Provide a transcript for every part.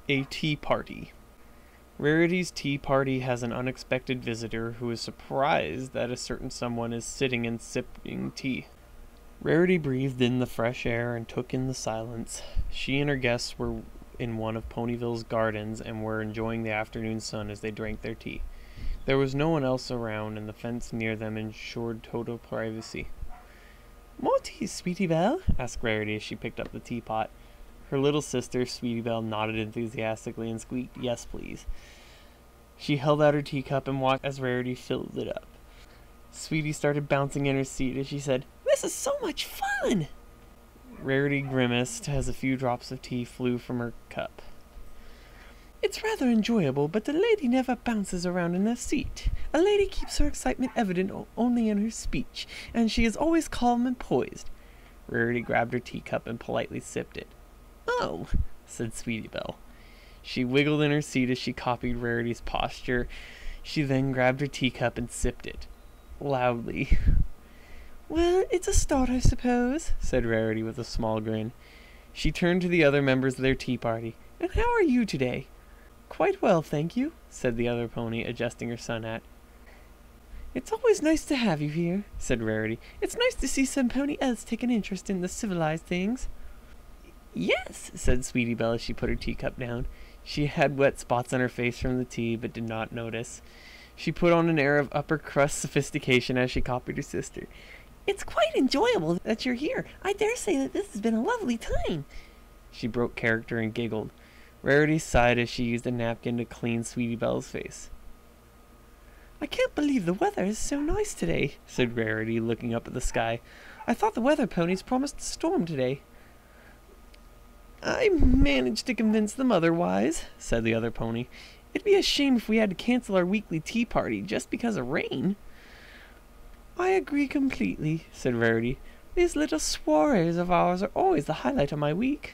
A tea party. Rarity's tea party has an unexpected visitor who is surprised that a certain someone is sitting and sipping tea. Rarity breathed in the fresh air and took in the silence. She and her guests were in one of Ponyville's gardens and were enjoying the afternoon sun as they drank their tea. There was no one else around, and the fence near them ensured total privacy. "More tea, Sweetie Belle?" asked Rarity as she picked up the teapot. Her little sister, Sweetie Belle, nodded enthusiastically and squeaked, "Yes, please." She held out her teacup and watched as Rarity filled it up. Sweetie started bouncing in her seat as she said, "This is so much fun!" Rarity grimaced as a few drops of tea flew from her cup. "It's rather enjoyable, but the lady never bounces around in her seat. A lady keeps her excitement evident only in her speech, and she is always calm and poised." Rarity grabbed her teacup and politely sipped it. "Oh," said Sweetie Belle. She wiggled in her seat as she copied Rarity's posture. She then grabbed her teacup and sipped it, loudly. "Well, it's a start, I suppose," said Rarity with a small grin. She turned to the other members of their tea party. "And how are you today?" "Quite well, thank you," said the other pony, adjusting her sun hat. "It's always nice to have you here," said Rarity. "It's nice to see some pony else take an interest in the civilized things." "Yes," said Sweetie Belle as she put her teacup down. She had wet spots on her face from the tea, but did not notice. She put on an air of upper-crust sophistication as she copied her sister. "It's quite enjoyable that you're here. I dare say that this has been a lovely time." She broke character and giggled. Rarity sighed as she used a napkin to clean Sweetie Belle's face. "I can't believe the weather is so nice today," said Rarity, looking up at the sky. "I thought the weather ponies promised a storm today." "I managed to convince them otherwise," said the other pony. "It'd be a shame if we had to cancel our weekly tea party just because of rain." "I agree completely," said Rarity. "These little soirees of ours are always the highlight of my week."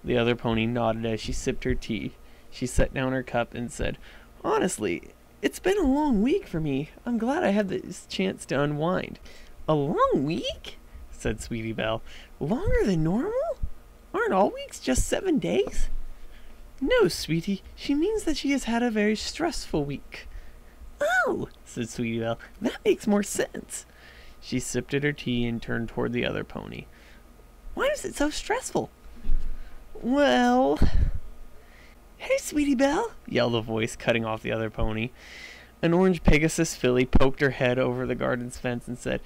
The other pony nodded as she sipped her tea. She set down her cup and said, "Honestly, it's been a long week for me. I'm glad I had this chance to unwind." "A long week?" said Sweetie Belle. "Longer than normal? Aren't all weeks just 7 days?" "No, sweetie. She means that she has had a very stressful week." "Oh," said Sweetie Belle. "That makes more sense." She sipped at her tea and turned toward the other pony. "Why is it so stressful?" "Well..." "Hey, Sweetie Belle!" yelled a voice, cutting off the other pony. An orange Pegasus filly poked her head over the garden's fence and said,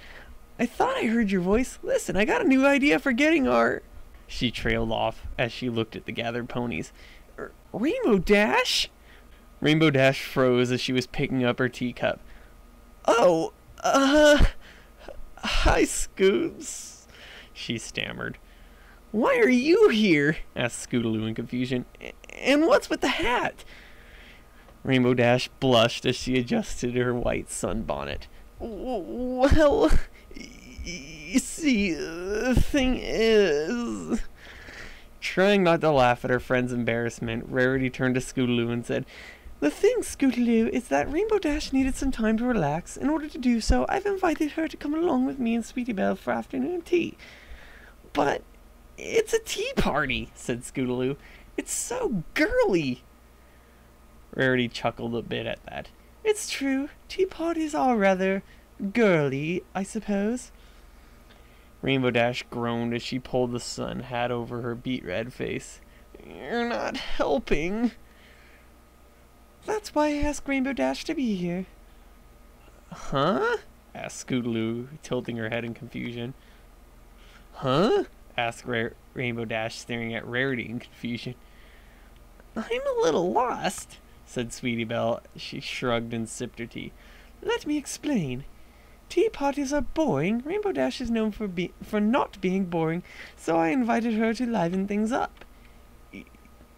"I thought I heard your voice. Listen, I got a new idea for getting our..." She trailed off as she looked at the gathered ponies. "Rainbow Dash?" Rainbow Dash froze as she was picking up her teacup. "Oh, hi, Scoops," she stammered. "Why are you here?" asked Scootaloo in confusion. "And what's with the hat?" Rainbow Dash blushed as she adjusted her white sunbonnet. "Well, you see, the thing is..." Trying not to laugh at her friend's embarrassment, Rarity turned to Scootaloo and said, "The thing, Scootaloo, is that Rainbow Dash needed some time to relax. In order to do so, I've invited her to come along with me and Sweetie Belle for afternoon tea." "But it's a tea party," said Scootaloo. "It's so girly." Rarity chuckled a bit at that. "It's true. Tea parties are rather girly, I suppose." Rainbow Dash groaned as she pulled the sun hat over her beet-red face. "You're not helping." "That's why I asked Rainbow Dash to be here." "Huh?" asked Scootaloo, tilting her head in confusion. "Huh?" asked Rainbow Dash, staring at Rarity in confusion. "I'm a little lost," said Sweetie Belle. She shrugged and sipped her tea. "Let me explain. Tea parties are boring. Rainbow Dash is known for not being boring, so I invited her to liven things up."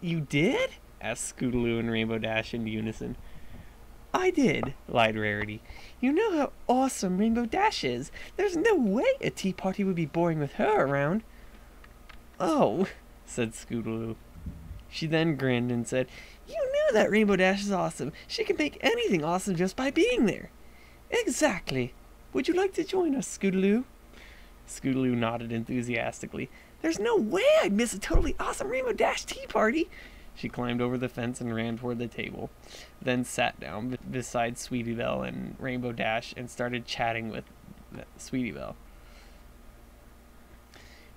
You did?" asked Scootaloo and Rainbow Dash in unison. "I did," lied Rarity. "You know how awesome Rainbow Dash is. There's no way a tea party would be boring with her around." "Oh," said Scootaloo. She then grinned and said, "You know that Rainbow Dash is awesome. She can make anything awesome just by being there." "Exactly. Would you like to join us, Scootaloo?" Scootaloo nodded enthusiastically. "There's no way I'd miss a totally awesome Rainbow Dash tea party." She climbed over the fence and ran toward the table, then sat down beside Sweetie Belle and Rainbow Dash and started chatting with Sweetie Belle.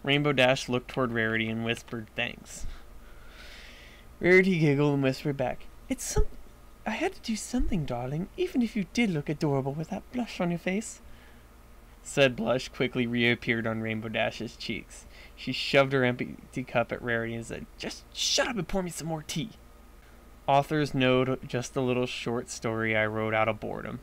Rainbow Dash looked toward Rarity and whispered thanks. Rarity giggled and whispered back, I had to do something, darling, even if you did look adorable with that blush on your face. Said blush quickly reappeared on Rainbow Dash's cheeks. She shoved her empty cup at Rarity and said, just shut up and pour me some more tea. Author's note, just a little short story I wrote out of boredom.